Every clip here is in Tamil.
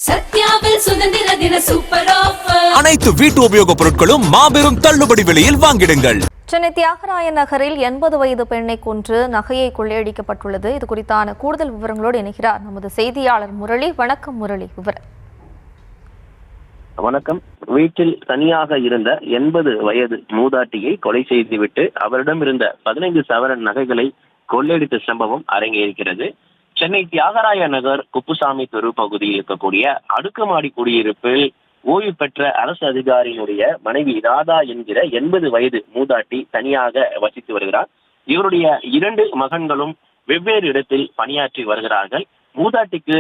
சத்யாவில் சுதந்திர தின சூப்பர் ஆஃபர். அனைத்து வீட்டு உபயோகப் பொருட்களும் மாபெரும் தள்ளுபடி விலையில் வாங்கிடுங்கள். சென்னை தியாகராய நகரில் 80 வயது பெண்ணை கொன்று நகையை கொள்ளையடிக்கப்பட்டுள்ளது. இது குறித்தான கூடுதல் விவரங்களோடு இணைகிறார் நமது செய்தியாளர் முரளி. வணக்கம் முரளி, விவரம். வணக்கம். வீட்டில் தனியாக இருந்த 80 வயது மூதாட்டியை கொலை செய்துவிட்டு அவரிடம் இருந்த 15 சவரன் நகைகளை கொள்ளையடித்த சம்பவம் அரங்கேறுகிறது. சென்னை தியாகராய நகர் குப்புசாமி தெரு பகுதியில் இருக்கக்கூடிய அடுக்குமாடி குடியிருப்பில் ஓய்வு பெற்ற அரசு அதிகாரியினுடைய மனைவி ராதா என்கிற 80 வயது மூதாட்டி தனியாக வசித்து வருகிறார். இவருடைய 2 மகன்களும் வெவ்வேறு இடத்தில் பணியாற்றி வருகிறார்கள். மூதாட்டிக்கு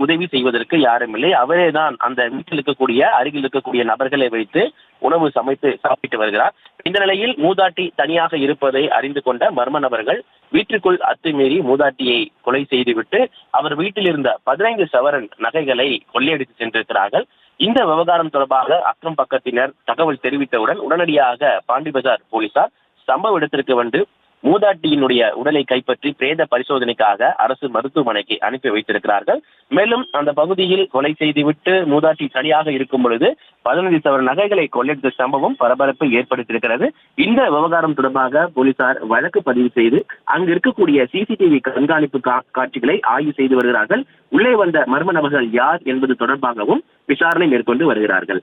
உதவி செய்வதற்கு யாரும் இல்லை. அவரே தான் அந்த வீட்டில் இருக்கக்கூடிய அருகில் இருக்கக்கூடிய நபர்களை வைத்து உணவு சமைத்து சாப்பிட்டு வருகிறார். இந்த நிலையில் மூதாட்டி தனியாக இருப்பதை அறிந்து கொண்ட மர்ம நபர்கள் வீட்டிற்குள் அத்துமீறி மூதாட்டியை கொலை செய்துவிட்டு அவர் வீட்டில் இருந்த 15 சவரன் நகைகளை கொள்ளையடித்து சென்றிருக்கிறார்கள். இந்த விவகாரம் தொடர்பாக அக்கம் பக்கத்தினர் தகவல் தெரிவித்தவுடன் உடனடியாக பாண்டி பஜார் போலீசார் சம்பவ இடத்திற்கு வந்து மூதாட்டியினுடைய உடலை கைப்பற்றி பிரேத பரிசோதனைக்காக அரசு மருத்துவமனைக்கு அனுப்பி வைத்திருக்கிறார்கள். மேலும் அந்த பகுதியில் கொலை செய்துவிட்டு மூதாட்டி தனியாக இருக்கும் பொழுது 15 சவரன் நகைகளை கொள்ளையடித்த சம்பவம் பரபரப்பை ஏற்படுத்தியிருக்கிறது. இந்த விவகாரம் தொடர்பாக போலீசார் வழக்கு பதிவு செய்து அங்கு இருக்கக்கூடிய சிசிடிவி கண்காணிப்பு காட்சிகளை ஆய்வு செய்து வருகிறார்கள். உள்ளே வந்த மர்ம நபர்கள் யார் என்பது தொடர்பாகவும் விசாரணை மேற்கொண்டு வருகிறார்கள்.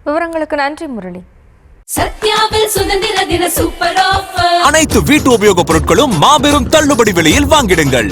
விவரங்களுக்கு நன்றி முரளி. சத்யாவில் சுதந்திர தின சூப்பர் ஆஃபர். அனைத்து வீட்டு உபயோகப் பொருட்களும் மாபெரும் தள்ளுபடி விலையில் வாங்கிடுங்கள்.